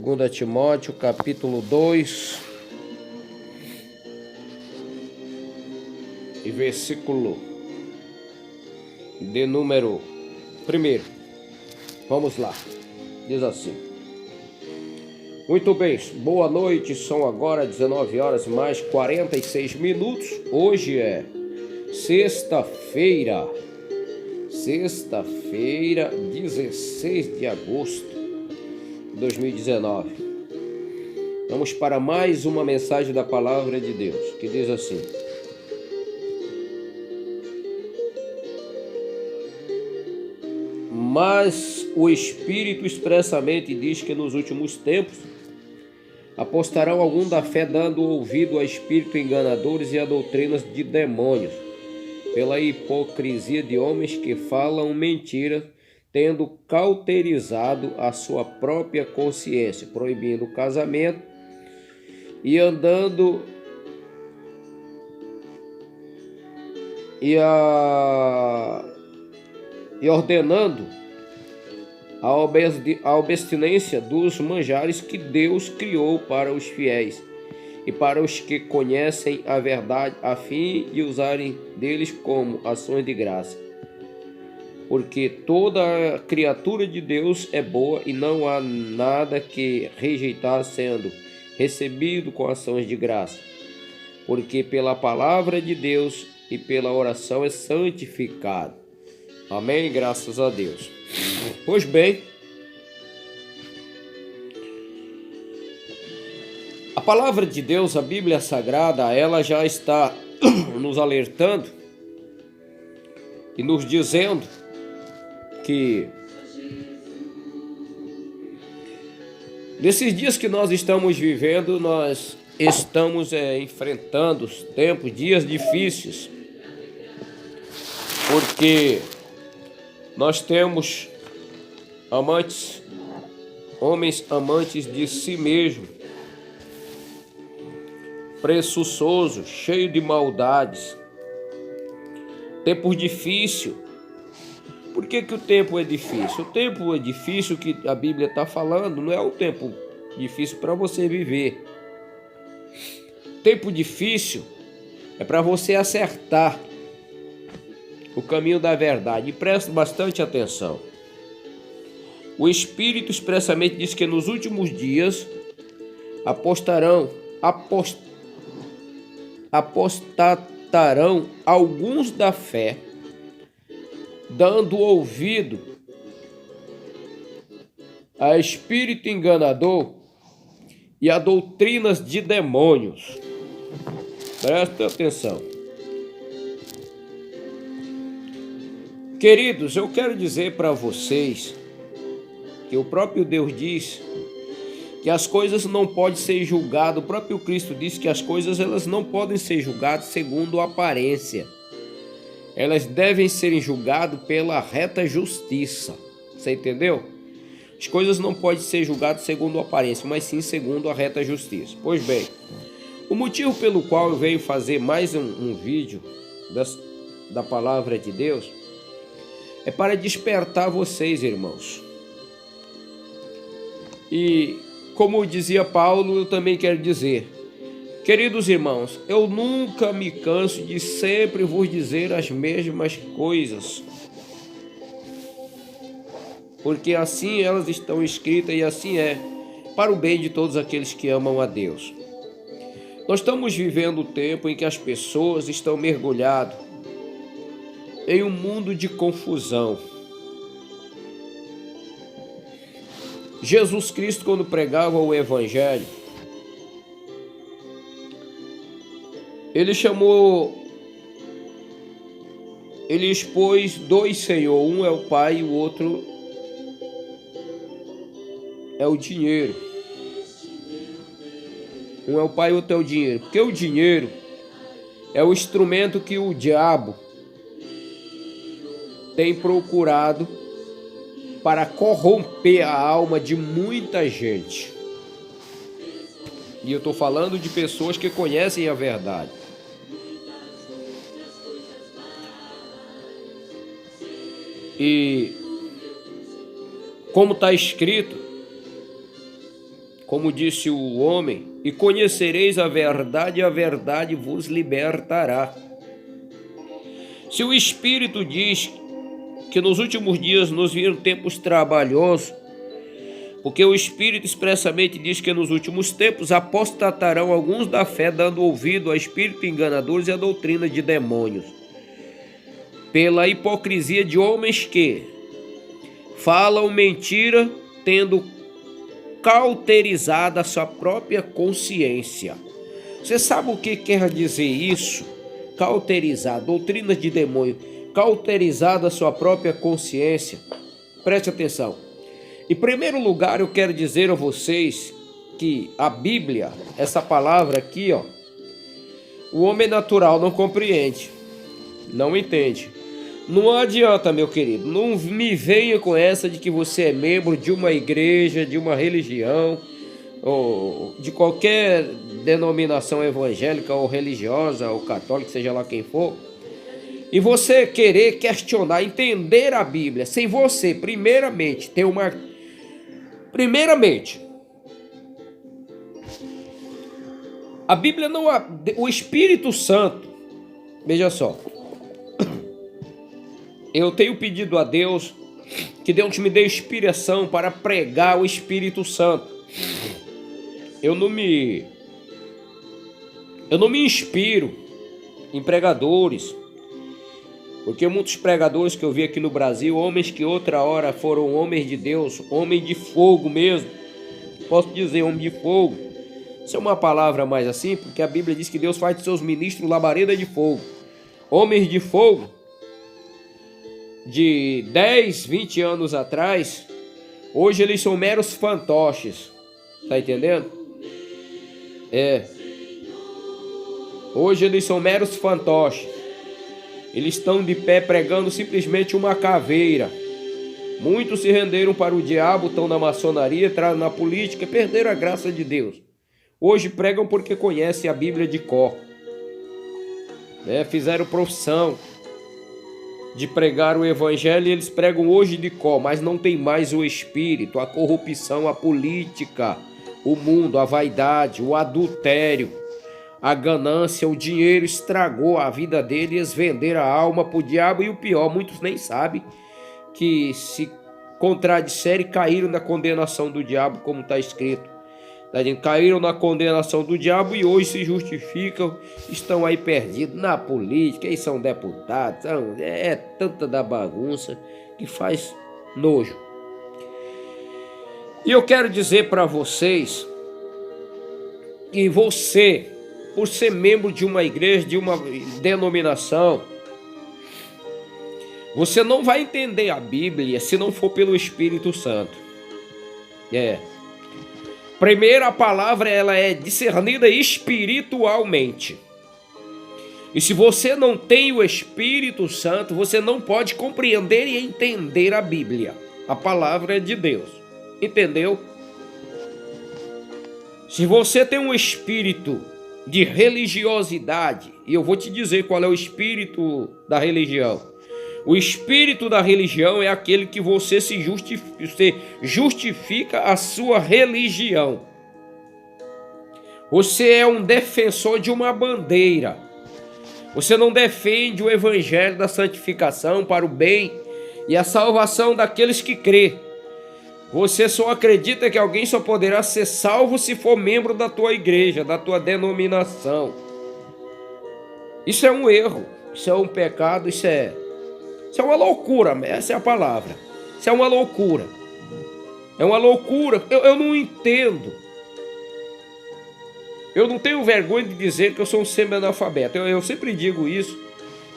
2 Timóteo, capítulo 2, e versículo de número 1. Vamos lá. Diz assim: muito bem, boa noite, são agora 19 horas mais 46 minutos. Hoje é sexta-feira, 16 de agosto de 2019. Vamos para mais uma mensagem da palavra de Deus, que diz assim: mas o Espírito expressamente diz que nos últimos tempos apostarão algum da fé, dando ouvido a espíritos enganadores e a doutrinas de demônios, pela hipocrisia de homens que falam mentira, tendo cauterizado a sua própria consciência, proibindo o casamento e andando e ordenando a abstinência dos manjares que Deus criou para os fiéis e para os que conhecem a verdade, a fim de usarem deles como ações de graça. Porque toda criatura de Deus é boa e não há nada que rejeitar, sendo recebido com ações de graça. Porque pela palavra de Deus e pela oração é santificado. Amém? Graças a Deus. Pois bem, a palavra de Deus, a Bíblia Sagrada, ela já está nos alertando e nos dizendo que nesses dias que nós estamos vivendo, nós estamos enfrentando tempos, dias difíceis, porque nós temos homens amantes de si mesmo, presunçosos, cheios de maldades, tempos difíceis. Por que o tempo é difícil? O tempo é difícil que a Bíblia está falando, não é um tempo difícil para você viver. Tempo difícil é para você acertar o caminho da verdade. E preste bastante atenção. O Espírito expressamente diz que nos últimos dias apostatarão alguns da fé, dando ouvido a espírito enganador e a doutrinas de demônios. Presta atenção. Queridos, eu quero dizer para vocês que o próprio Deus diz que as coisas não podem ser julgadas. O próprio Cristo disse que as coisas elas não podem ser julgadas segundo a aparência. Elas devem ser julgadas pela reta justiça. Você entendeu? As coisas não podem ser julgadas segundo a aparência, mas sim segundo a reta justiça. Pois bem, o motivo pelo qual eu venho fazer mais um vídeo da palavra de Deus é para despertar vocês, irmãos. E como dizia Paulo, eu também quero dizer: queridos irmãos, eu nunca me canso de sempre vos dizer as mesmas coisas, porque assim elas estão escritas e assim é, para o bem de todos aqueles que amam a Deus. Nós estamos vivendo o tempo em que as pessoas estão mergulhadas em um mundo de confusão. Jesus Cristo, quando pregava o Evangelho, ele expôs dois senhores, um é o Pai e o outro é o dinheiro. Um é o Pai e o outro é o dinheiro, porque o dinheiro é o instrumento que o diabo tem procurado para corromper a alma de muita gente. E eu estou falando de pessoas que conhecem a verdade. E como está escrito, como disse o homem, e conhecereis a verdade, e a verdade vos libertará. Se o Espírito diz que nos últimos dias nos viram tempos trabalhosos, porque o Espírito expressamente diz que nos últimos tempos apostatarão alguns da fé, dando ouvido a espíritos enganadores e a doutrina de demônios, pela hipocrisia de homens que falam mentira, tendo cauterizado a sua própria consciência. Você sabe o que quer dizer isso? Cauterizar, doutrinas de demônio, cauterizar a sua própria consciência. Preste atenção. Em primeiro lugar, eu quero dizer a vocês que a Bíblia, essa palavra aqui, ó, o homem natural não compreende, não entende. Não adianta, meu querido, não me venha com essa de que você é membro de uma igreja, de uma religião, ou de qualquer denominação evangélica ou religiosa ou católica, seja lá quem for, e você querer questionar, entender a Bíblia, sem você, primeiramente, ter uma... Primeiramente, a Bíblia não... O Espírito Santo, veja só, eu tenho pedido a Deus que Deus me dê inspiração para pregar o Espírito Santo. Eu não me inspiro em pregadores, porque muitos pregadores que eu vi aqui no Brasil, homens que outra hora foram homens de Deus, homem de fogo mesmo, posso dizer homem de fogo, isso é uma palavra mais assim, porque a Bíblia diz que Deus faz de seus ministros labareda de fogo, homens de fogo, de 10, 20 anos atrás, hoje eles são meros fantoches, tá entendendo? Hoje eles são meros fantoches, eles estão de pé pregando simplesmente uma caveira. Muitos se renderam para o diabo, estão na maçonaria, entraram na política, perderam a graça de Deus. Hoje pregam porque conhecem a Bíblia de cor, fizeram profissão de pregar o evangelho e eles pregam hoje de cor, mas não tem mais o espírito, a corrupção, a política, o mundo, a vaidade, o adultério, a ganância, o dinheiro estragou a vida deles, venderam a alma para o diabo e o pior, muitos nem sabem que se contradisseram e caíram na condenação do diabo, como está escrito. Caíram na condenação do diabo e hoje se justificam, estão aí perdidos na política, eles são deputados, é tanta da bagunça que faz nojo. E eu quero dizer para vocês que você, por ser membro de uma igreja, de uma denominação, você não vai entender a Bíblia se não for pelo Espírito Santo. Primeiro, a palavra ela é discernida espiritualmente. E se você não tem o Espírito Santo, você não pode compreender e entender a Bíblia. A palavra é de Deus. Entendeu? Se você tem um espírito de religiosidade, e eu vou te dizer qual é o espírito da religião. O espírito da religião é aquele que você justifica a sua religião. Você é um defensor de uma bandeira. Você não defende o evangelho da santificação para o bem e a salvação daqueles que crê. Você só acredita que alguém só poderá ser salvo se for membro da tua igreja, da tua denominação. Isso é um erro, isso é um pecado, isso é uma loucura, essa é a palavra. Isso é uma loucura. É uma loucura. Eu não entendo. Eu não tenho vergonha de dizer que eu sou um semi-analfabeto. Eu sempre digo isso.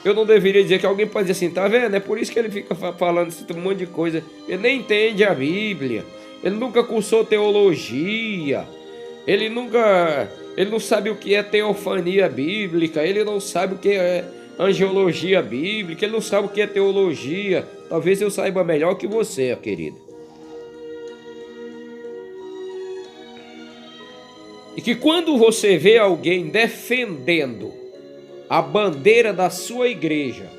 Eu não deveria dizer que alguém pode dizer assim, tá vendo? É por isso que ele fica falando esse monte de coisa. Ele nem entende a Bíblia. Ele nunca cursou teologia. Ele não sabe o que é teofania bíblica. Ele não sabe o que é angiologia bíblica. Ele não sabe o que é teologia. Talvez eu saiba melhor que você, querida. E que quando você vê alguém defendendo a bandeira da sua igreja,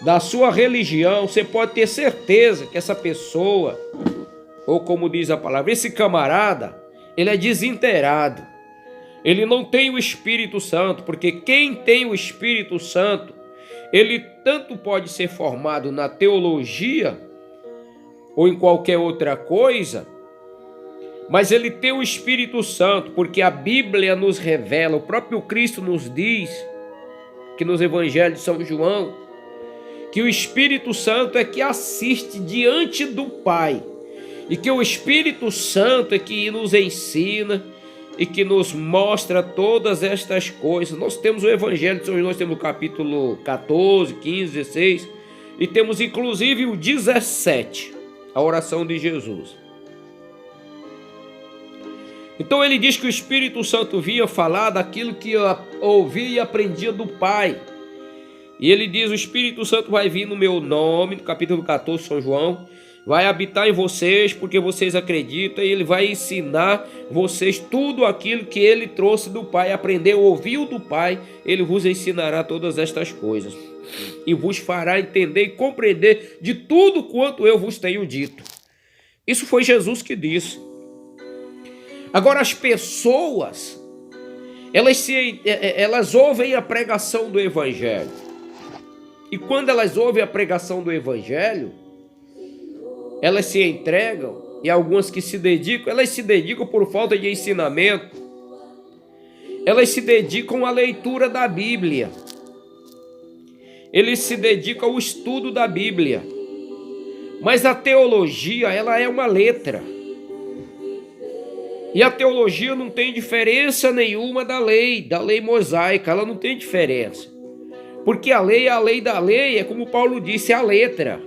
da sua religião, você pode ter certeza que essa pessoa ou como diz a palavra, esse camarada, ele é desinteirado. Ele não tem o Espírito Santo, porque quem tem o Espírito Santo, ele tanto pode ser formado na teologia ou em qualquer outra coisa, mas ele tem o Espírito Santo, porque a Bíblia nos revela, o próprio Cristo nos diz, que nos Evangelhos de São João, que o Espírito Santo é que assiste diante do Pai, e que o Espírito Santo é que nos ensina e que nos mostra todas estas coisas. Nós temos o Evangelho de São João, nós temos o capítulo 14, 15, 16, e temos inclusive o 17, a oração de Jesus. Então ele diz que o Espírito Santo vinha falar daquilo que eu ouvia e aprendia do Pai. E ele diz: o Espírito Santo vai vir no meu nome, no capítulo 14 de São João, vai habitar em vocês porque vocês acreditam, e ele vai ensinar vocês tudo aquilo que ele trouxe do Pai. Aprendeu, ouviu do Pai, ele vos ensinará todas estas coisas e vos fará entender e compreender de tudo quanto eu vos tenho dito. Isso foi Jesus que disse. Agora, as pessoas, elas ouvem a pregação do Evangelho. E quando elas ouvem a pregação do Evangelho, elas se entregam, e algumas que se dedicam, elas se dedicam por falta de ensinamento. Elas se dedicam à leitura da Bíblia. Eles se dedicam ao estudo da Bíblia. Mas a teologia, ela é uma letra. E a teologia não tem diferença nenhuma da lei mosaica, ela não tem diferença. Porque a lei é a lei da lei, é como Paulo disse, a letra.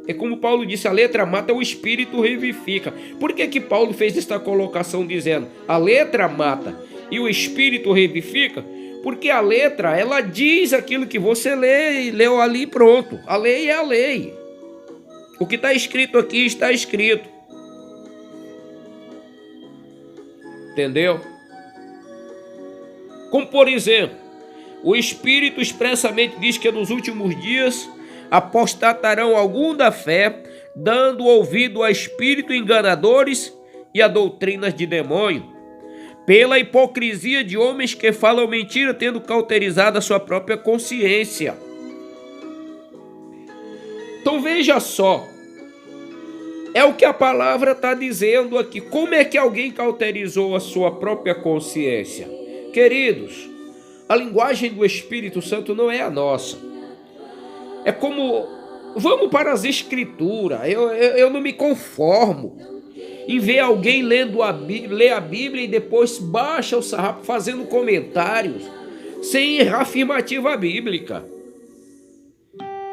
É como Paulo disse, a letra mata, o espírito revivifica. Por que Paulo fez esta colocação dizendo, a letra mata e o espírito revivifica? Porque a letra, ela diz aquilo que você leu ali, pronto. A lei é a lei. O que está escrito aqui está escrito. Entendeu? Como por exemplo, o Espírito expressamente diz que nos últimos dias apostatarão algum da fé, dando ouvido a espíritos enganadores e a doutrinas de demônio, pela hipocrisia de homens que falam mentira, tendo cauterizado a sua própria consciência. Então veja só, é o que a palavra está dizendo aqui. Como é que alguém cauterizou a sua própria consciência? Queridos, a linguagem do Espírito Santo não é a nossa. É como, vamos para as Escrituras. Eu não me conformo em ver alguém lendo ler a Bíblia e depois baixa o sarrafo fazendo comentários sem afirmativa bíblica.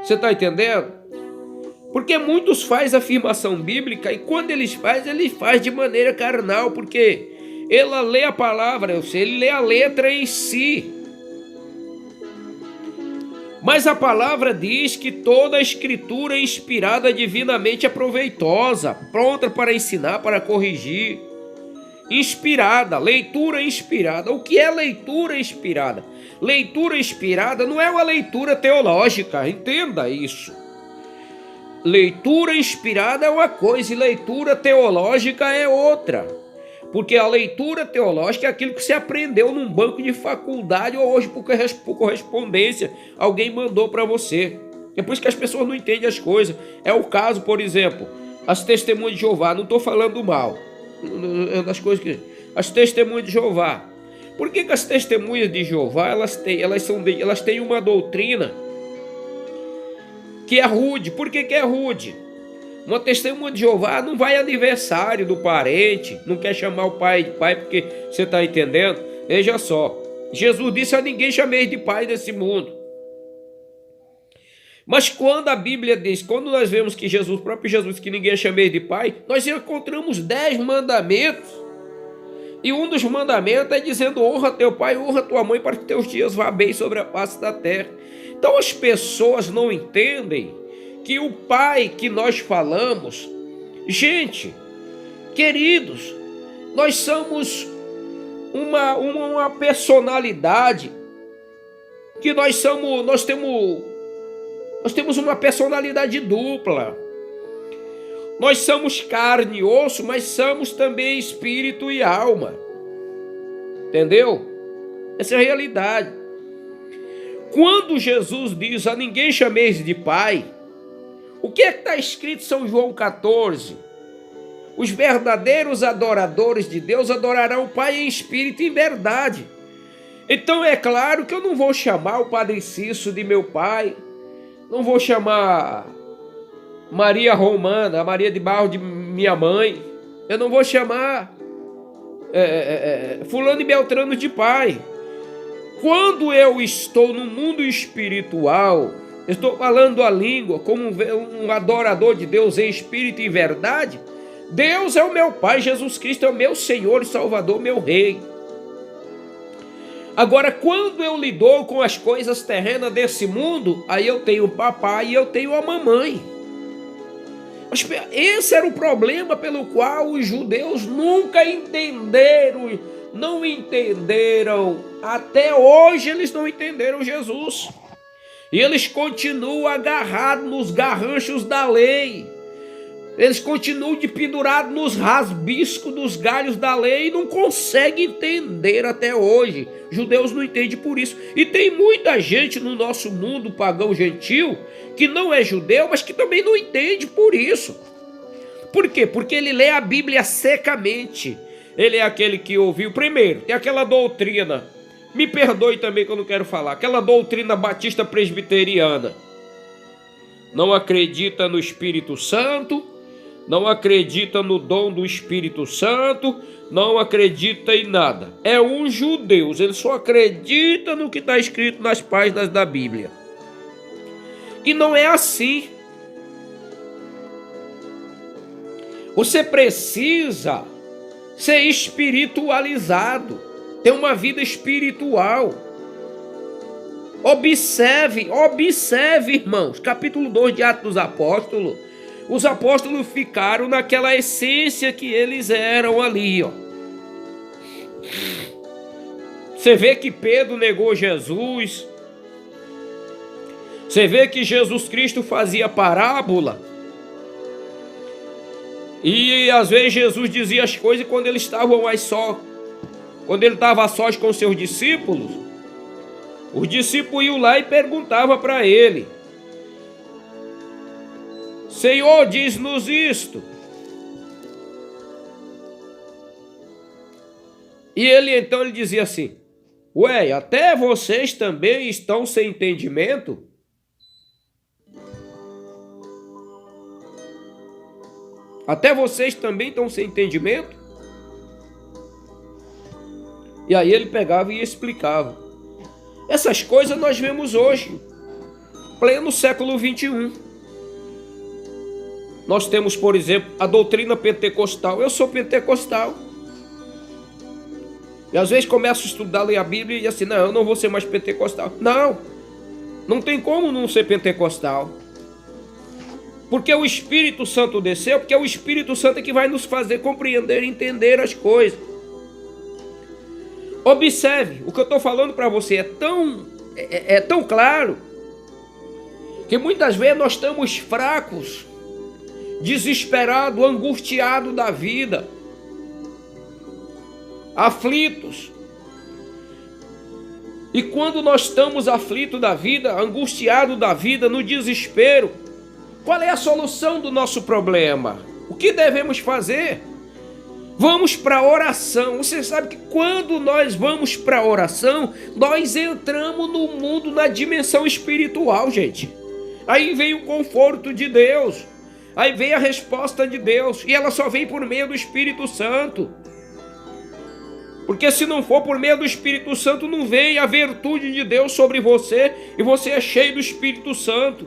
Você está entendendo? Porque muitos fazem afirmação bíblica e quando eles faz de maneira carnal, porque ela lê a palavra, ele lê a letra em si. Mas a palavra diz que toda a escritura é inspirada divinamente, é proveitosa, pronta para ensinar, para corrigir. Inspirada, leitura inspirada. O que é leitura inspirada? Leitura inspirada não é uma leitura teológica, entenda isso. Leitura inspirada é uma coisa e leitura teológica é outra. Porque a leitura teológica é aquilo que você aprendeu num banco de faculdade ou hoje por correspondência alguém mandou para você. É por isso que as pessoas não entendem as coisas. É o caso, por exemplo, as testemunhas de Jeová. Não estou falando mal. As testemunhas de Jeová. Por que as testemunhas de Jeová elas têm uma doutrina que é rude? Por que é rude? Uma testemunha de Jeová não vai aniversário do parente, não quer chamar o pai de pai, porque você está entendendo? Veja só, Jesus disse a ninguém chameis de pai desse mundo. Mas quando a Bíblia diz, quando nós vemos que Jesus, próprio Jesus, que ninguém chameis de pai, nós encontramos 10 mandamentos. E um dos mandamentos é dizendo, honra teu pai, honra tua mãe, para que teus dias vá bem sobre a face da terra. Então as pessoas não entendem que o Pai que nós falamos, gente, queridos, nós somos uma personalidade, que nós temos uma personalidade dupla. Nós somos carne e osso, mas somos também espírito e alma. Entendeu? Essa é a realidade. Quando Jesus diz: a ninguém chameis de pai, o que é que está escrito em São João 14? Os verdadeiros adoradores de Deus adorarão o Pai em espírito e em verdade. Então é claro que eu não vou chamar o Padre Cício de meu pai, não vou chamar Maria Romana, a Maria de Barro de minha mãe, eu não vou chamar fulano e beltrano de pai. Quando eu estou no mundo espiritual, eu estou falando a língua como um adorador de Deus em espírito e verdade, Deus é o meu Pai, Jesus Cristo é o meu Senhor e Salvador, meu Rei. Agora, quando eu lido com as coisas terrenas desse mundo, aí eu tenho o papai e eu tenho a mamãe. Mas esse era o problema pelo qual os judeus nunca entenderam, não entenderam, até hoje eles não entenderam Jesus. E eles continuam agarrados nos garranchos da lei. Eles continuam pendurados nos rasbiscos dos galhos da lei e não conseguem entender até hoje. Judeus não entendem por isso. E tem muita gente no nosso mundo pagão gentil que não é judeu, mas que também não entende por isso. Por quê? Porque ele lê a Bíblia secamente. Ele é aquele que ouviu primeiro. Tem aquela doutrina, me perdoe também que eu não quero falar, aquela doutrina batista presbiteriana. Não acredita no Espírito Santo, não acredita no dom do Espírito Santo, não acredita em nada. É um judeu, ele só acredita no que está escrito nas páginas da Bíblia. E não é assim. Você precisa ser espiritualizado, ter uma vida espiritual. Observe, irmãos, capítulo 2 de Atos dos Apóstolos. Os apóstolos ficaram naquela essência que eles eram ali, ó. Você vê que Pedro negou Jesus. Você vê que Jesus Cristo fazia parábola. E às vezes Jesus dizia as coisas quando eles estavam mais só. Quando ele estava a sós com seus discípulos, os discípulos iam lá e perguntavam para ele: Senhor, diz-nos isto. E ele dizia assim: ué, até vocês também estão sem entendimento? Até vocês também estão sem entendimento? E aí ele pegava e explicava. Essas coisas nós vemos hoje, pleno século 21. Nós temos, por exemplo, a doutrina pentecostal. Eu sou pentecostal. E às vezes começo a estudar, ler a Bíblia e assim, não, eu não vou ser mais pentecostal. Não tem como não ser pentecostal. Porque o Espírito Santo desceu, porque é o Espírito Santo que vai nos fazer compreender e entender as coisas. Observe, o que eu estou falando para você é tão claro, que muitas vezes nós estamos fracos, desesperados, angustiados da vida, aflitos. E quando nós estamos aflitos da vida, angustiados da vida, no desespero, qual é a solução do nosso problema? O que devemos fazer? Vamos para a oração. Você sabe que quando nós vamos para a oração, nós entramos no mundo, na dimensão espiritual, gente. Aí vem o conforto de Deus. Aí vem a resposta de Deus. E ela só vem por meio do Espírito Santo. Porque se não for por meio do Espírito Santo, não vem a virtude de Deus sobre você. E você é cheio do Espírito Santo.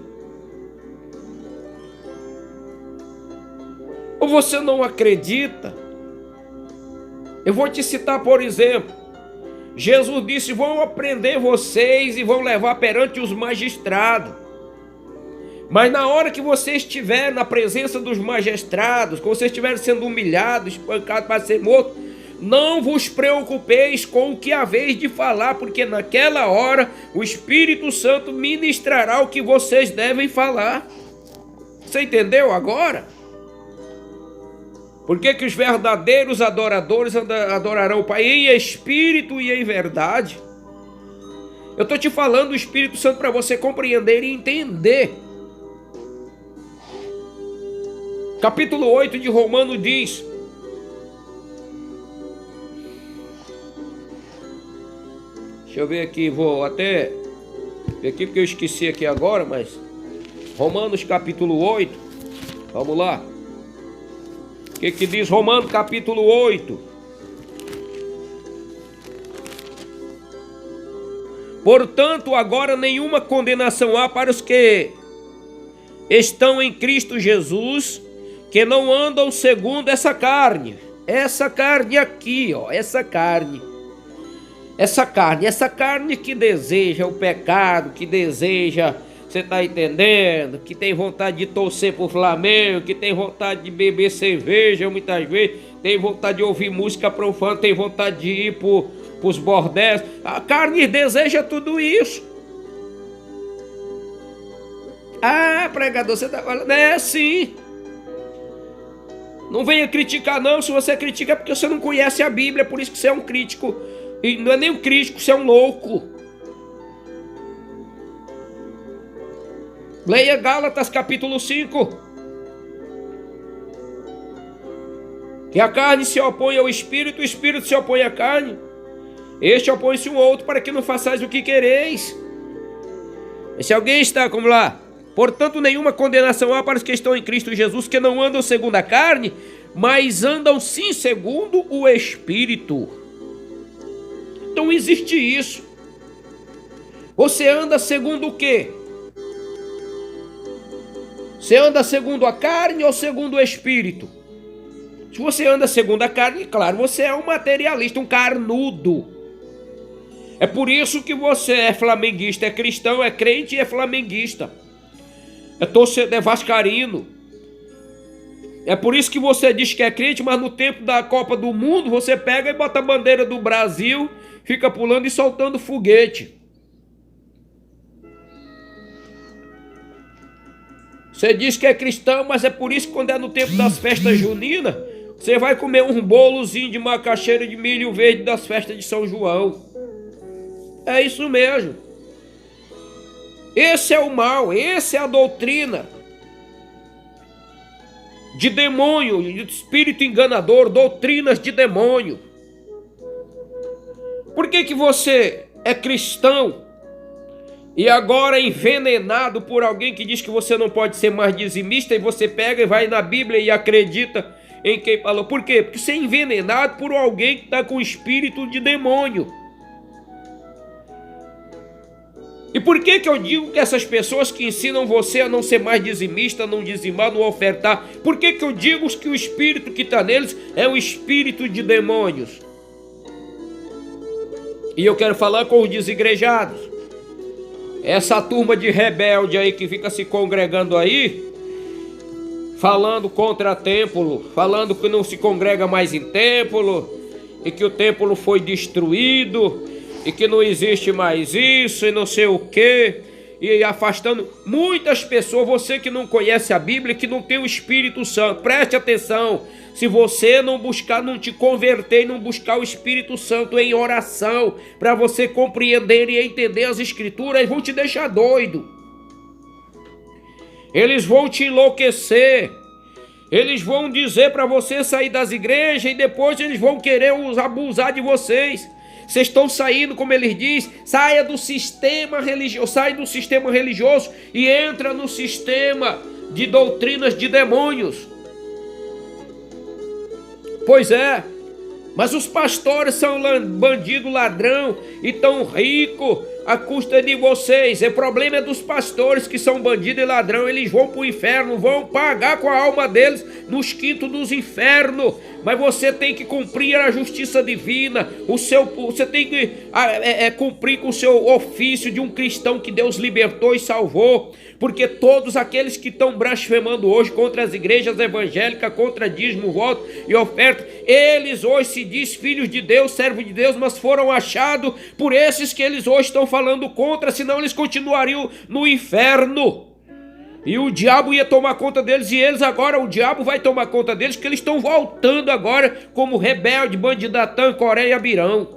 Ou você não acredita? Eu vou te citar, por exemplo, Jesus disse: vão prender vocês e vão levar perante os magistrados. Mas na hora que você estiver na presença dos magistrados, quando você estiver sendo humilhado, espancado para ser morto, não vos preocupeis com o que haveis de falar, porque naquela hora o Espírito Santo ministrará o que vocês devem falar. Você entendeu agora? Por que os verdadeiros adoradores adorarão o Pai em espírito e em verdade? Eu estou te falando do Espírito Santo para você compreender e entender. Capítulo 8 de Romanos diz: deixa eu ver aqui, vou até ver aqui porque eu esqueci aqui agora, mas Romanos capítulo 8, vamos lá. O que diz Romanos capítulo 8? Portanto, agora nenhuma condenação há para os que estão em Cristo Jesus, que não andam segundo essa carne. Essa carne aqui, ó, essa carne que deseja o pecado, que deseja, você tá entendendo? Que tem vontade de torcer pro Flamengo, que tem vontade de beber cerveja muitas vezes, tem vontade de ouvir música profana, tem vontade de ir pros bordéis. A carne deseja tudo isso. Ah, pregador, você tá falando? É, sim. Não venha criticar não, se você critica é porque você não conhece a Bíblia, por isso que você é um crítico. E não é nem um crítico, você é um louco. Leia Gálatas capítulo 5. Que a carne se opõe ao Espírito, o Espírito se opõe à carne. Este opõe-se um ao outro para que não façais o que quereis. E se alguém está, como lá, portanto nenhuma condenação há para os que estão em Cristo Jesus, que não andam segundo a carne, mas andam sim segundo o Espírito. Então existe isso. Você anda segundo o quê? Você anda segundo a carne ou segundo o Espírito? Se você anda segundo a carne, claro, você é um materialista, um carnudo. É por isso que você é flamenguista, é cristão, é crente e é flamenguista. É torcedor, é vascaíno. É por isso que você diz que é crente, mas no tempo da Copa do Mundo você pega e bota a bandeira do Brasil, fica pulando e soltando foguete. Você diz que é cristão, mas é por isso que quando é no tempo das festas juninas, você vai comer um bolozinho de macaxeira de milho verde das festas de São João. É isso mesmo. Esse é o mal, essa é a doutrina de demônio, de espírito enganador, doutrinas de demônio. Por que você é cristão e agora é envenenado por alguém que diz que você não pode ser mais dizimista e você pega e vai na Bíblia e acredita em quem falou? Por quê? Porque você é envenenado por alguém que está com espírito de demônio. E por que eu digo que essas pessoas que ensinam você a não ser mais dizimista, não dizimar, não ofertar, por que eu digo que o espírito que está neles é o espírito de demônios? E eu quero falar com os desigrejados. Essa turma de rebelde aí que fica se congregando aí, falando contra templo, falando que não se congrega mais em templo, e que o templo foi destruído, e que não existe mais isso, e não sei o que, e afastando muitas pessoas. Você que não conhece a Bíblia, que não tem o Espírito Santo, preste atenção. Se você não buscar, não te converter, não buscar o Espírito Santo em oração, para você compreender e entender as Escrituras, eles vão te deixar doido. Eles vão te enlouquecer. Eles vão dizer para você sair das igrejas e depois eles vão querer abusar de vocês. Vocês estão saindo, como eles dizem, saia do sistema religioso, sai do sistema religioso e entra no sistema de doutrinas de demônios. Pois é, mas os pastores são bandido, ladrão e tão rico à custa de vocês. O problema é dos pastores que são bandido e ladrão. Eles vão para o inferno, vão pagar com a alma deles nos quintos dos infernos. Mas você tem que cumprir a justiça divina. Você tem que cumprir com o seu ofício de um cristão que Deus libertou e salvou. Porque todos aqueles que estão blasfemando hoje contra as igrejas evangélicas, contra dízimo, voto e oferta, eles hoje se diz filhos de Deus, servos de Deus, mas foram achados por esses que eles hoje estão falando contra, senão eles continuariam no inferno. E o diabo ia tomar conta deles, e eles agora, o diabo vai tomar conta deles, porque eles estão voltando agora como rebelde, bandidatã, Coreia e Abirão.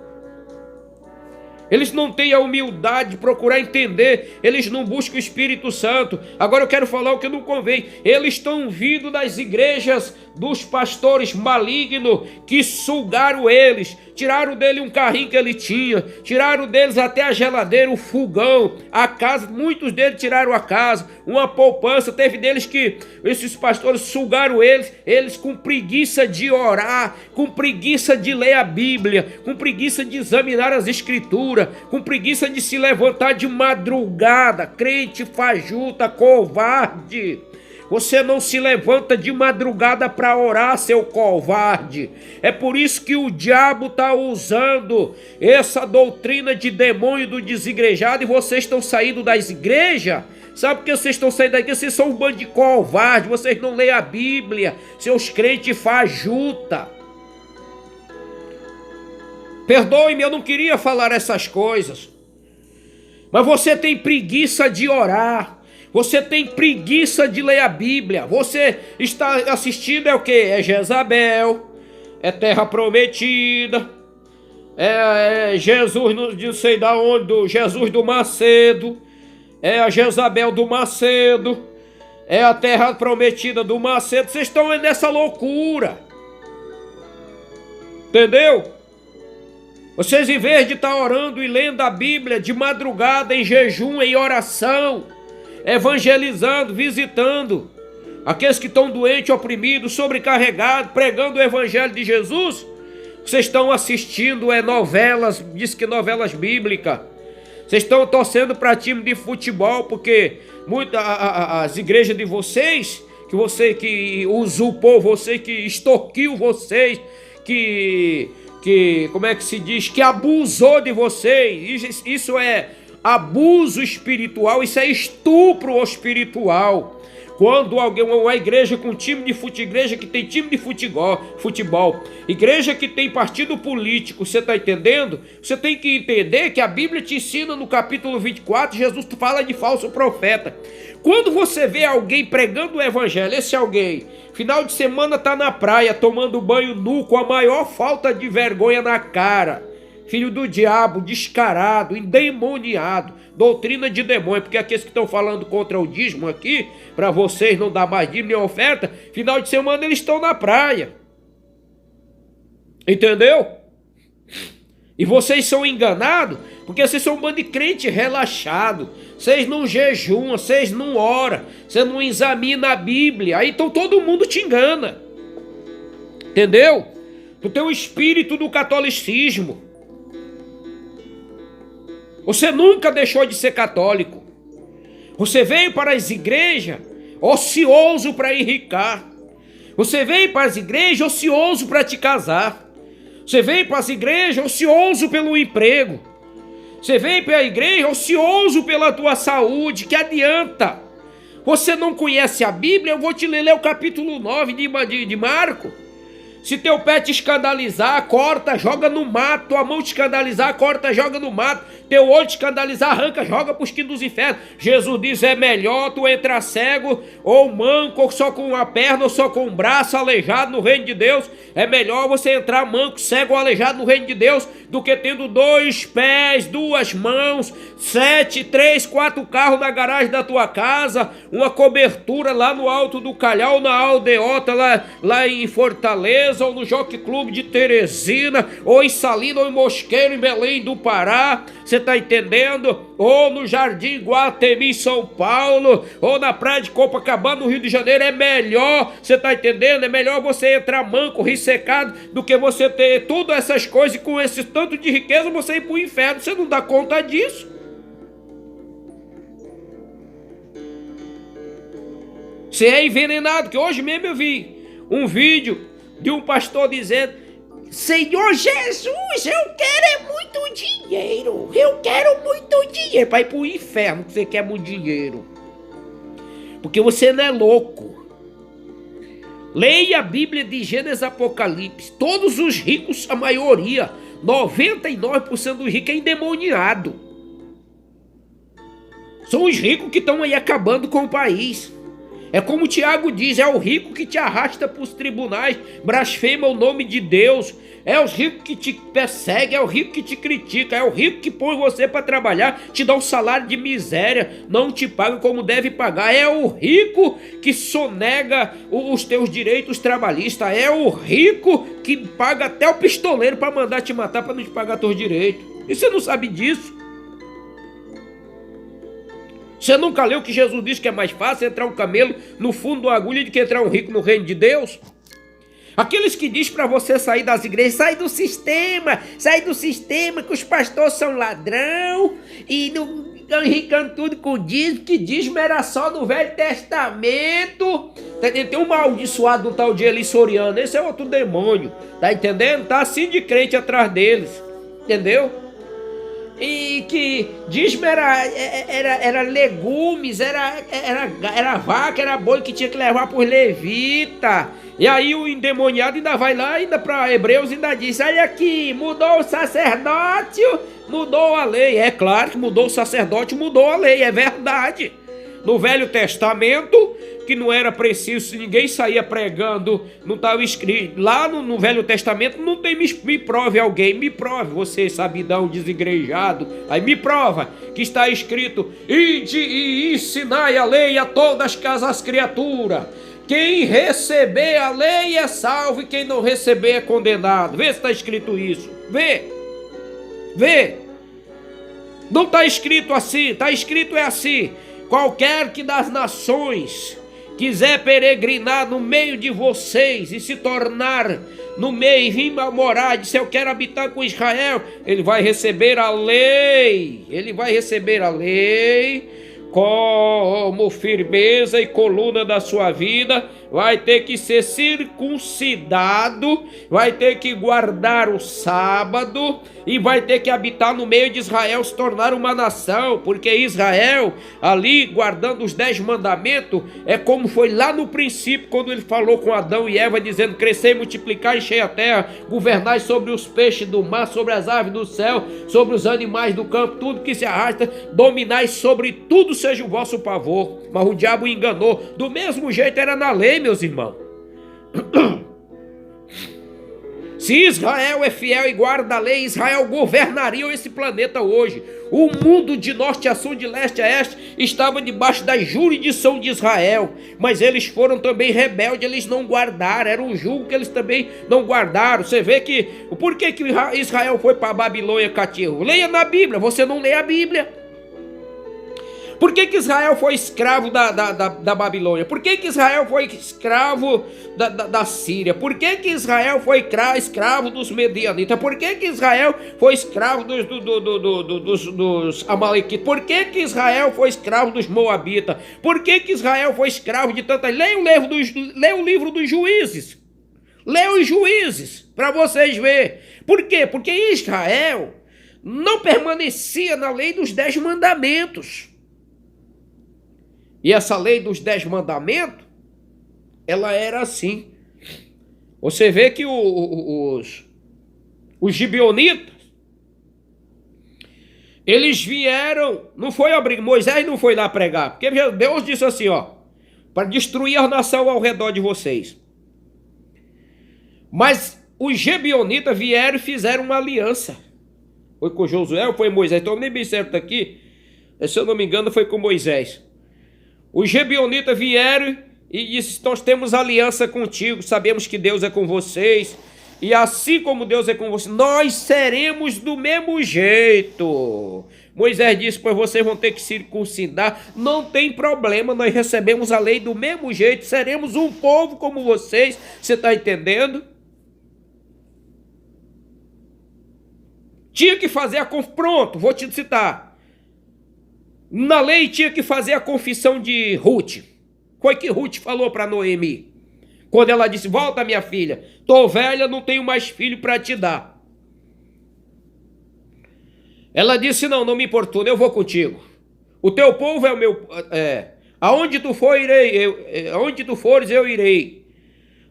Eles não têm a humildade de procurar entender, eles não buscam o Espírito Santo. Agora eu quero falar o que não convém. Eles estão vindo das igrejas dos pastores malignos que sugaram eles, tiraram dele um carrinho que ele tinha, tiraram deles até a geladeira, o fogão, a casa, muitos deles tiraram a casa, uma poupança. Teve deles que esses pastores sugaram eles com preguiça de orar, com preguiça de ler a Bíblia, com preguiça de examinar as Escrituras, com preguiça de se levantar de madrugada. Crente fajuta, covarde. Você não se levanta de madrugada para orar, seu covarde. É por isso que o diabo está usando essa doutrina de demônio do desigrejado, e vocês estão saindo das igrejas. Sabe por que vocês estão saindo daqui? Vocês são um bando de covarde, vocês não leem a Bíblia, seus crentes fajuta. Perdoe-me, eu não queria falar essas coisas, mas você tem preguiça de orar. Você tem preguiça de ler a Bíblia. Você está assistindo o que? É Jezabel, é Terra Prometida, é Jesus, não sei da onde, do Jesus do Macedo, é a Jezabel do Macedo, é a Terra Prometida do Macedo. Vocês estão nessa loucura, entendeu? Vocês, em vez de estar orando e lendo a Bíblia de madrugada, em jejum, em oração, evangelizando, visitando aqueles que estão doentes, oprimidos, sobrecarregados, pregando o Evangelho de Jesus, vocês estão assistindo novelas, diz que novelas bíblicas. Vocês estão torcendo para time de futebol, porque as igrejas de vocês, que você que usurpou, você que extorquiu vocês, que como é que se diz, que abusou de vocês, isso é abuso espiritual, isso é estupro espiritual. Quando uma igreja com time de futebol, igreja que tem time de futebol, igreja que tem partido político, você está entendendo? Você tem que entender que a Bíblia te ensina no capítulo 24, Jesus fala de falso profeta. Quando você vê alguém pregando o evangelho, esse alguém, final de semana está na praia, tomando banho nu, com a maior falta de vergonha na cara, filho do diabo, descarado, endemoniado, doutrina de demônio, porque aqueles que estão falando contra o dízimo aqui, para vocês não dar mais dízimo nem oferta, final de semana eles estão na praia. Entendeu? E vocês são enganados, porque vocês são um bando de crente relaxado. Vocês não jejuam, vocês não oram, você não examina a Bíblia, aí então todo mundo te engana. Entendeu? Tu tem o espírito do catolicismo. Você nunca deixou de ser católico. Você veio para as igrejas ocioso para enricar. Você veio para as igrejas ocioso para te casar. Você veio para as igrejas ocioso pelo emprego. Você veio para a igreja ocioso pela tua saúde. Que adianta? Você não conhece a Bíblia? Eu vou te ler o capítulo 9 de Marcos. Se teu pé te escandalizar, corta, joga no mato. Tua mão te escandalizar, corta, joga no mato. Teu olho te escandalizar, arranca, joga para os quintos dos infernos. Jesus diz, é melhor tu entrar cego ou manco, ou só com uma perna, ou só com um braço, aleijado no reino de Deus. É melhor você entrar manco, cego ou aleijado no reino de Deus, do que tendo 2 pés, 2 mãos, 7, 3, 4 carros na garagem da tua casa, uma cobertura lá no Alto do Calhau, na Aldeota, lá em Fortaleza, ou no Jockey Club de Teresina, ou em Salina, ou em Mosqueiro, em Belém do Pará. Você está entendendo? Ou no Jardim Guatemi, São Paulo, ou na praia de Copacabana, no Rio de Janeiro. É melhor, você está entendendo? É melhor você entrar manco, ressecado, do que você ter todas essas coisas e com esse tanto de riqueza você ir para o inferno. Você não dá conta disso. Você é envenenado, que hoje mesmo eu vi um vídeo de um pastor dizendo, Senhor Jesus, eu quero muito dinheiro, eu quero muito dinheiro, para ir para o inferno, que você quer muito dinheiro, porque você não é louco. Leia a Bíblia de Gênesis Apocalipse. Todos os ricos, a maioria, 99% dos ricos é endemoniado. São os ricos que estão aí acabando com o país. É como o Tiago diz, é o rico que te arrasta para os tribunais, blasfema o nome de Deus. É o rico que te persegue, é o rico que te critica, é o rico que põe você para trabalhar, te dá um salário de miséria, não te paga como deve pagar. É o rico que sonega os teus direitos trabalhistas. É o rico que paga até o pistoleiro para mandar te matar para não te pagar teus direitos. E você não sabe disso? Você nunca leu que Jesus disse que é mais fácil entrar um camelo no fundo de uma agulha do que entrar um rico no reino de Deus? Aqueles que diz para você sair das igrejas, sai do sistema que os pastores são ladrão e não estão enricando tudo com dízimo, que dízimo era só no Velho Testamento. Tem um amaldiçoado do tal de Eli Soriano, esse é outro demônio, tá entendendo? Tá assim de crente atrás deles, entendeu? E que dízimo era legumes, era vaca, era boi que tinha que levar por levita. E aí o endemoniado ainda vai lá, ainda para Hebreus, ainda diz: olha aqui, mudou o sacerdócio, mudou a lei. É claro que mudou o sacerdócio, mudou a lei, é verdade. No Velho Testamento, que não era preciso, ninguém saía pregando, não estava escrito. Lá no Velho Testamento não tem, me prove alguém, me prove, você sabidão desigrejado, aí me prova que está escrito: ide e ensinai a lei a todas as criaturas. Quem receber a lei é salvo e quem não receber é condenado. Vê se está escrito isso, vê. Não está escrito assim, está escrito é assim: qualquer que das nações quiser peregrinar no meio de vocês e se tornar no meio e vir morar, disse eu quero habitar com Israel, ele vai receber a lei, como firmeza e coluna da sua vida, vai ter que ser circuncidado, vai ter que guardar o sábado e vai ter que habitar no meio de Israel, se tornar uma nação, porque Israel, ali guardando os 10 mandamentos, é como foi lá no princípio, quando ele falou com Adão e Eva, dizendo: crescei, multiplicar, enchei a terra, governai sobre os peixes do mar, sobre as aves do céu, sobre os animais do campo, tudo que se arrasta, dominai sobre tudo, seja o vosso pavor. Mas o diabo enganou. Do mesmo jeito era na lei, meus irmãos. Se Israel é fiel e guarda a lei, Israel governaria esse planeta hoje. O mundo de norte a sul, de leste a oeste, estava debaixo da jurisdição de Israel. Mas eles foram também rebeldes, eles não guardaram. Era um jugo que eles também não guardaram. Você vê que... Por que Israel foi para a Babilônia cativo? Leia na Bíblia, você não lê a Bíblia. Por que Israel foi escravo da Babilônia? Por que Israel foi escravo da Síria? Por que Israel foi escravo dos Medianitas? Por que Israel foi escravo dos Amalequitas? Por que Israel foi escravo dos Moabitas? Por que Israel foi escravo de tantas... Leia o livro dos Juízes. Leia os Juízes, para vocês verem. Por quê? Porque Israel não permanecia na lei dos 10 mandamentos. E essa lei dos 10 mandamentos, ela era assim. Você vê que os gibeonitas, eles vieram, não foi Moisés não foi lá pregar, porque Deus disse assim, ó, para destruir a nação ao redor de vocês. Mas os gibeonitas vieram e fizeram uma aliança. Foi com Josué ou foi Moisés? Estou nem bem certo aqui. Se eu não me engano, foi com Moisés. Os gibeonitas vieram e disseram: nós temos aliança contigo, sabemos que Deus é com vocês, e assim como Deus é com vocês, nós seremos do mesmo jeito. Moisés disse: pois vocês vão ter que circuncidar, não tem problema, nós recebemos a lei do mesmo jeito, seremos um povo como vocês. Você está entendendo? Tinha que fazer pronto, vou te citar. Na lei tinha que fazer a confissão de Ruth. Foi que Ruth falou para Noemi. Quando ela disse: volta minha filha, tô velha, não tenho mais filho para te dar. Ela disse: não me importuna, eu vou contigo. O teu povo é o meu... aonde tu for, irei. Aonde tu fores, eu irei.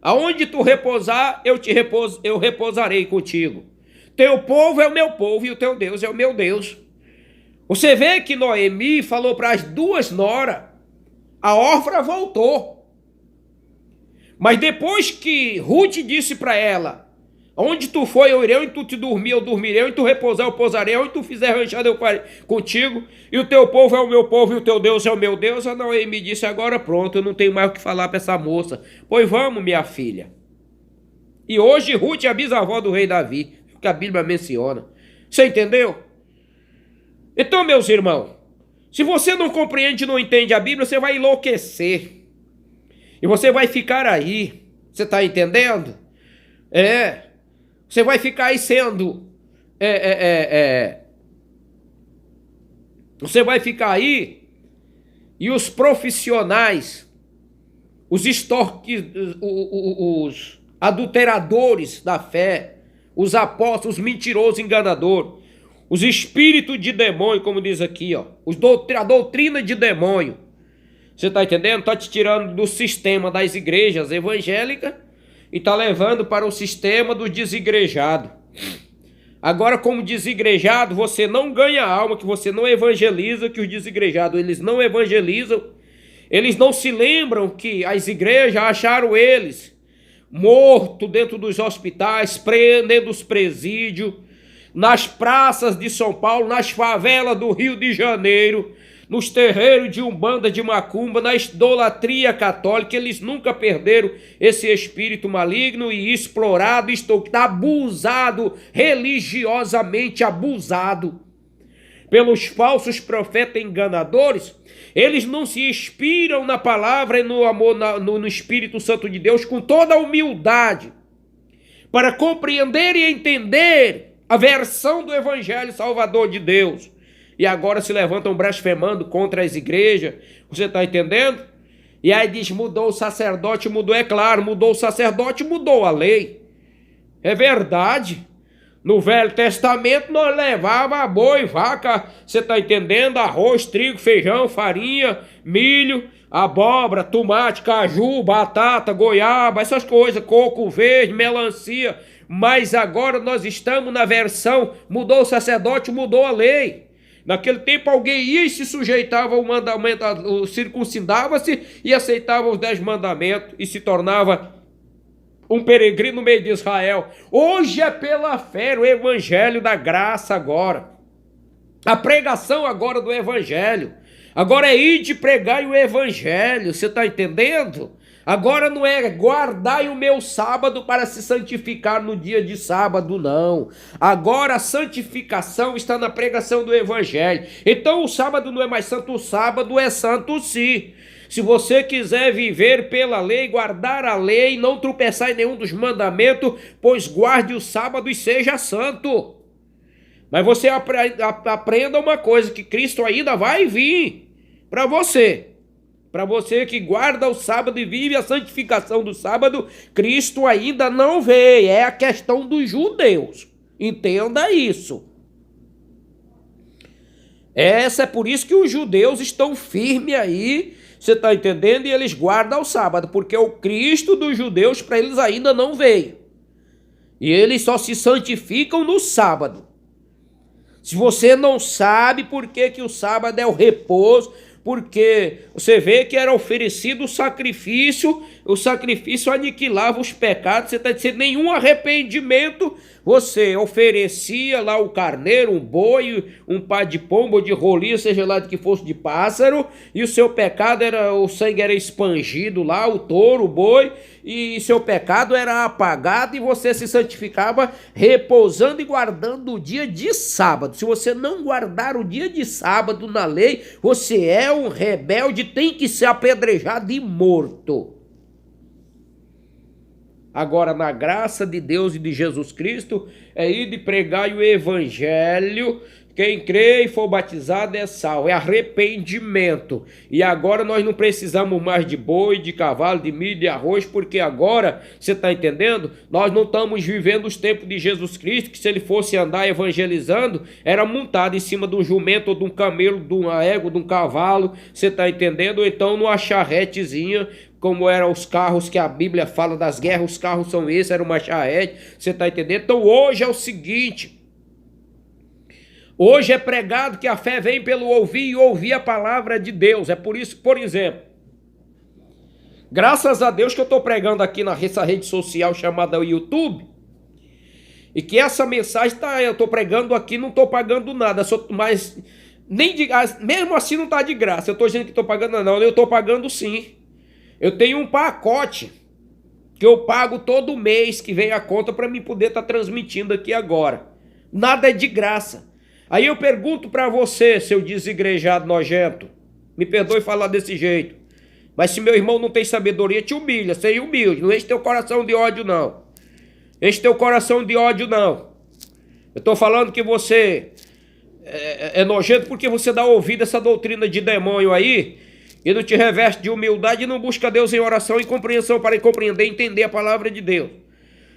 Aonde tu repousar, eu repousarei contigo. Teu povo é o meu povo e o teu Deus é o meu Deus. Você vê que Noemi falou para as duas noras: A Orfa voltou. Mas depois que Ruth disse para ela: onde tu foi, eu irei, onde tu te dormir, eu dormirei, onde tu repousar, eu pousarei, onde tu fizer ranchada, eu farei contigo, e o teu povo é o meu povo, e o teu Deus é o meu Deus. A Noemi disse: agora pronto, eu não tenho mais o que falar para essa moça. Pois vamos, minha filha. E hoje Ruth é a bisavó do rei Davi, que a Bíblia menciona. Você entendeu? Então, meus irmãos, se você não compreende, não entende a Bíblia, você vai enlouquecer. E você vai ficar aí. Você está entendendo? Você vai ficar aí sendo... Você vai ficar aí e os profissionais, os adulteradores da fé, os apóstolos, os mentirosos, enganadores, os espíritos de demônio, como diz aqui, ó, a doutrina de demônio. Você está entendendo? Está te tirando do sistema das igrejas evangélicas e está levando para o sistema do desigrejado. Agora, como desigrejado, você não ganha alma, que você não evangeliza, que os desigrejados, eles não evangelizam. Eles não se lembram que as igrejas acharam eles mortos dentro dos hospitais, dentro dos presídios, nas praças de São Paulo, nas favelas do Rio de Janeiro, nos terreiros de Umbanda, de Macumba, na idolatria católica. Eles nunca perderam esse espírito maligno e explorado, abusado, religiosamente abusado pelos falsos profetas enganadores. Eles não se inspiram na palavra e no amor, no Espírito Santo de Deus com toda a humildade para compreender e entender a versão do Evangelho Salvador de Deus. E agora se levantam blasfemando contra as igrejas. Você está entendendo? E aí diz: mudou o sacerdote, mudou. É claro, mudou o sacerdote, mudou a lei. É verdade. No Velho Testamento nós levava boi, vaca, você está entendendo? Arroz, trigo, feijão, farinha, milho, abóbora, tomate, caju, batata, goiaba, essas coisas, coco verde, melancia. Mas agora nós estamos na versão, mudou o sacerdote, mudou a lei. Naquele tempo alguém ia e se sujeitava ao mandamento, circuncidava-se e aceitava os 10 mandamentos e se tornava um peregrino no meio de Israel. Hoje é pela fé, o evangelho da graça agora. A pregação agora do evangelho. Agora é ir de pregar o evangelho, você está entendendo? Agora não é guardai o meu sábado para se santificar no dia de sábado, não. Agora a santificação está na pregação do evangelho. Então o sábado não é mais santo, o sábado é santo sim. Se você quiser viver pela lei, guardar a lei, não tropeçar em nenhum dos mandamentos, pois guarde o sábado e seja santo. Mas você aprenda uma coisa, que Cristo ainda vai vir para você. Para você que guarda o sábado e vive a santificação do sábado, Cristo ainda não veio. É a questão dos judeus. Entenda isso. Essa é por isso que os judeus estão firmes aí, você está entendendo? E eles guardam o sábado, porque o Cristo dos judeus para eles ainda não veio. E eles só se santificam no sábado. Se você não sabe por que o sábado é o repouso, porque você vê que era oferecido o sacrifício aniquilava os pecados, você está dizendo, nenhum arrependimento, você oferecia lá o carneiro, um boi, um par de pombo ou de rolinha, seja lá de que fosse de pássaro, e o seu pecado o sangue era expangido lá, o touro, o boi, e seu pecado era apagado e você se santificava repousando e guardando o dia de sábado. Se você não guardar o dia de sábado na lei, você é um rebelde, tem que ser apedrejado e morto. Agora, na graça de Deus e de Jesus Cristo, é ir de pregar o evangelho. Quem crê e for batizado é salvo, é arrependimento. E agora nós não precisamos mais de boi, de cavalo, de milho, de arroz, porque agora, você está entendendo? Nós não estamos vivendo os tempos de Jesus Cristo, que se ele fosse andar evangelizando, era montado em cima de um jumento, ou de um camelo, de uma égua, de um cavalo, você está entendendo? Ou então numa charretezinha, como eram os carros que a Bíblia fala das guerras, os carros são esses, era uma charrete, você está entendendo? Então hoje é o seguinte... Hoje é pregado que a fé vem pelo ouvir e ouvir a palavra de Deus. É por isso, por exemplo, Graças a Deus que eu estou pregando aqui nessa rede social chamada YouTube. E que essa mensagem eu estou pregando aqui, não estou pagando nada. Mas mesmo assim não está de graça. Eu estou dizendo que estou pagando, não. Eu estou pagando sim. Eu tenho um pacote que eu pago todo mês, que vem a conta para mim poder estar transmitindo aqui agora. Nada é de graça. Aí eu pergunto para você, seu desigrejado nojento, me perdoe falar desse jeito, mas se meu irmão não tem sabedoria, te humilha, seja humilde, não enche teu coração de ódio não. Enche teu coração de ódio não. Eu tô falando que você é nojento porque você dá ouvido a essa doutrina de demônio aí e não te reveste de humildade e não busca Deus em oração e compreensão para compreender e entender a palavra de Deus.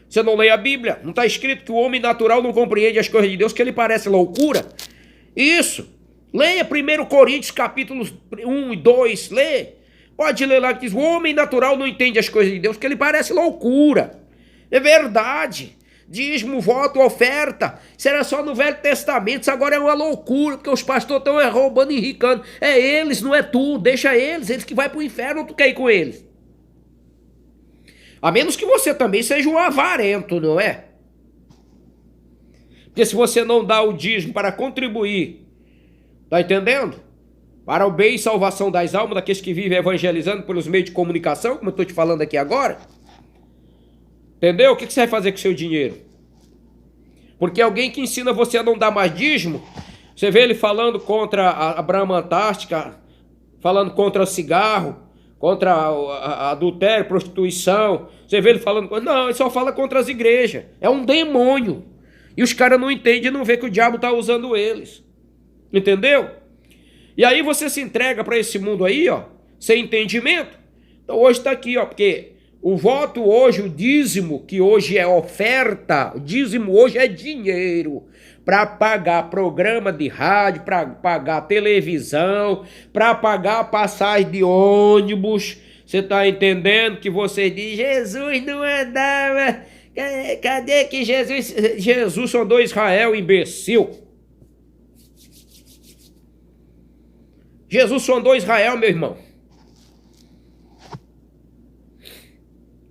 Você não lê a Bíblia? Não está escrito que o homem natural não compreende as coisas de Deus, que ele parece loucura? Isso. Leia 1 Coríntios capítulos 1 e 2, lê. Pode ler lá que diz, o homem natural não entende as coisas de Deus, que ele parece loucura. É verdade. Dízimo, voto, oferta. Isso era só no Velho Testamento, isso agora é uma loucura, porque os pastores estão roubando e enricando. É eles, não é tu, deixa eles que vai para o inferno, tu quer ir com eles. A menos que você também seja um avarento, não é? Porque se você não dá o dízimo para contribuir, tá entendendo? Para o bem e salvação das almas, daqueles que vivem evangelizando pelos meios de comunicação, como eu estou te falando aqui agora. Entendeu? O que você vai fazer com o seu dinheiro? Porque alguém que ensina você a não dar mais dízimo, você vê ele falando contra a Brahma Antártica, falando contra o cigarro, contra a adultério, prostituição. Você vê ele falando... Não, ele só fala contra as igrejas. É um demônio. E os caras não entendem e não vê que o diabo está usando eles. Entendeu? E aí você se entrega para esse mundo aí, ó, sem entendimento. Então hoje está aqui, ó, porque o voto hoje, o dízimo, que hoje é oferta, o dízimo hoje é dinheiro para pagar programa de rádio, para pagar televisão, para pagar passagem de ônibus. Você está entendendo que você diz, Jesus não andava, cadê que Jesus... Jesus sondou Israel, imbecil. Jesus sondou Israel, meu irmão.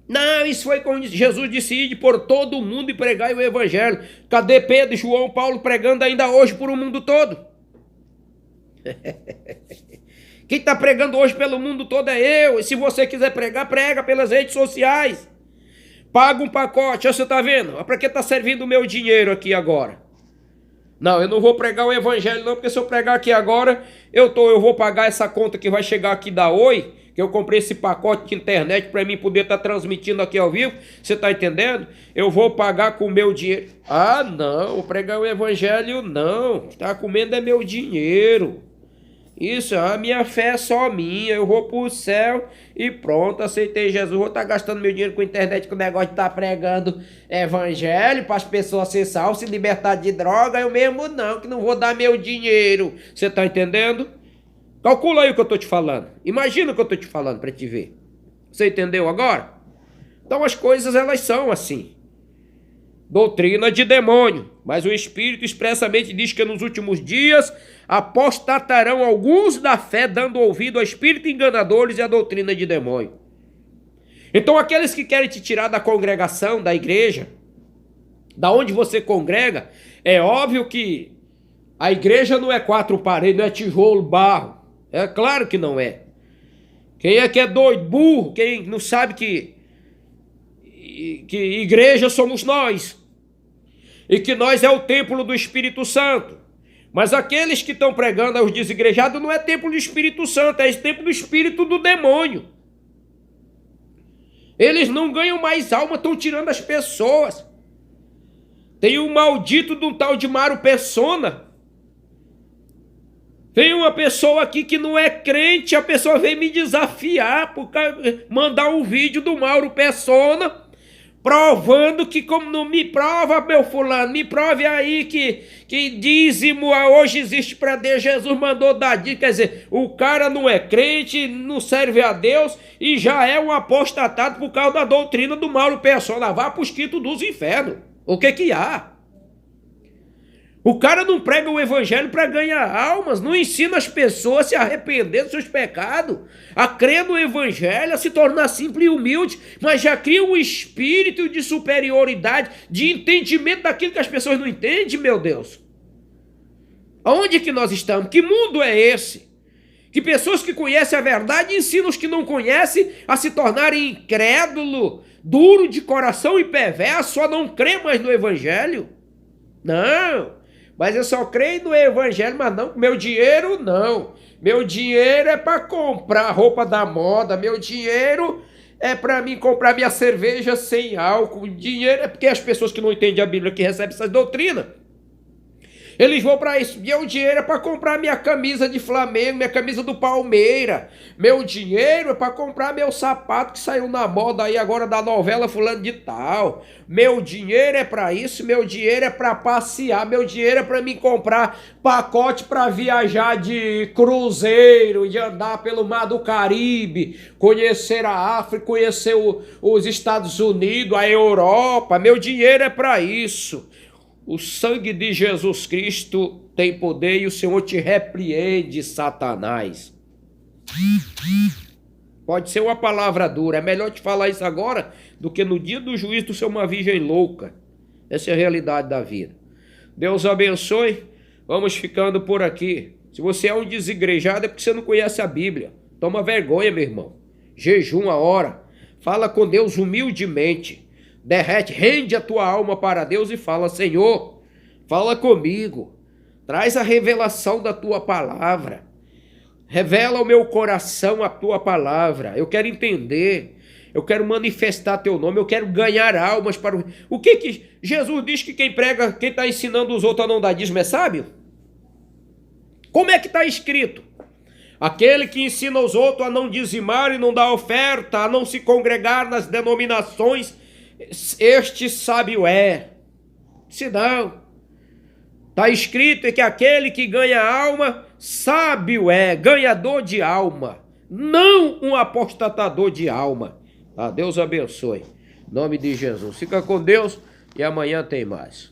Não, isso foi quando Jesus disse, ide por todo o mundo e pregai o evangelho. Cadê Pedro, João, Paulo pregando ainda hoje por o mundo todo? Quem está pregando hoje pelo mundo todo é eu. E se você quiser pregar, prega pelas redes sociais. Paga um pacote, você está vendo? Para que está servindo o meu dinheiro aqui agora? Não, eu não vou pregar o evangelho não, porque se eu pregar aqui agora, eu vou pagar essa conta que vai chegar aqui da Oi, que eu comprei esse pacote de internet para mim poder estar transmitindo aqui ao vivo, você está entendendo? Eu vou pagar com o meu dinheiro. Ah, não, pregar o evangelho não, o que está comendo é meu dinheiro. Isso, a minha fé é só minha, eu vou pro céu e pronto, aceitei Jesus, vou estar gastando meu dinheiro com internet, com o negócio de estar pregando evangelho para as pessoas ser salvas, se libertar de droga, eu mesmo não, que não vou dar meu dinheiro, você tá entendendo? Calcula aí o que eu tô te falando, imagina o que eu tô te falando para te ver, você entendeu agora? Então as coisas elas são assim. Doutrina de demônio, mas o Espírito expressamente diz que nos últimos dias apostatarão alguns da fé, dando ouvido a espíritos enganadores e a doutrina de demônio. Então aqueles que querem te tirar da congregação, da igreja, da onde você congrega, é óbvio que a igreja não é 4 paredes, não é tijolo, barro, é claro que não é. Quem é que é doido, burro, quem não sabe que igreja somos nós, e que nós é o templo do Espírito Santo. Mas aqueles que estão pregando aos desigrejados não é templo do Espírito Santo, é esse templo do Espírito do demônio. Eles não ganham mais alma, estão tirando as pessoas. Tem um maldito de um tal de Mauro Persona. Vem uma pessoa aqui que não é crente, a pessoa vem me desafiar, por mandar um vídeo do Mauro Persona, provando que, como não me prova, meu fulano, me prove aí que dízimo hoje existe para Deus, Jesus mandou dar dízimo. Quer dizer, o cara não é crente, não serve a Deus e já é um apostatado por causa da doutrina do Mauro Persona. Vá para os quintos dos infernos. O que que há? O cara não prega o evangelho para ganhar almas, não ensina as pessoas a se arrepender dos seus pecados, a crer no evangelho, a se tornar simples e humilde, mas já cria um espírito de superioridade, de entendimento daquilo que as pessoas não entendem, meu Deus. Aonde que nós estamos? Que mundo é esse? Que pessoas que conhecem a verdade ensinam os que não conhecem a se tornarem incrédulo, duro de coração e perverso, a não crer mais no evangelho? Não. Mas eu só creio no evangelho, mas não, meu dinheiro não. Meu dinheiro é para comprar roupa da moda, meu dinheiro é para mim comprar minha cerveja sem álcool. Dinheiro é porque as pessoas que não entendem a Bíblia, que recebem essas doutrinas, eles vão para isso. Meu dinheiro é para comprar minha camisa de Flamengo, minha camisa do Palmeiras. Meu dinheiro é para comprar meu sapato que saiu na moda aí agora da novela fulano de tal. Meu dinheiro é para isso, meu dinheiro é para passear, meu dinheiro é para me comprar pacote para viajar de cruzeiro, de andar pelo Mar do Caribe, conhecer a África, conhecer os Estados Unidos, a Europa. Meu dinheiro é para isso. O sangue de Jesus Cristo tem poder e o Senhor te repreende, Satanás. Pode ser uma palavra dura, é melhor te falar isso agora do que no dia do juízo tu ser uma virgem louca. Essa é a realidade da vida. Deus abençoe, vamos ficando por aqui. Se você é um desigrejado é porque você não conhece a Bíblia. Toma vergonha, meu irmão. Jejum a hora, fala com Deus humildemente. Derrete, rende a tua alma para Deus e fala: Senhor, fala comigo, traz a revelação da tua palavra, revela ao meu coração a tua palavra, eu quero entender, eu quero manifestar teu nome, eu quero ganhar almas para o que Jesus diz que quem prega, quem está ensinando os outros a não dar dízimo é sábio? Como é que está escrito? Aquele que ensina os outros a não dizimar e não dar oferta, a não se congregar nas denominações, este sábio é. Se não, está escrito que aquele que ganha alma, sábio é, ganhador de alma, não um apostatador de alma. Deus abençoe. Em nome de Jesus. Fica com Deus e amanhã tem mais.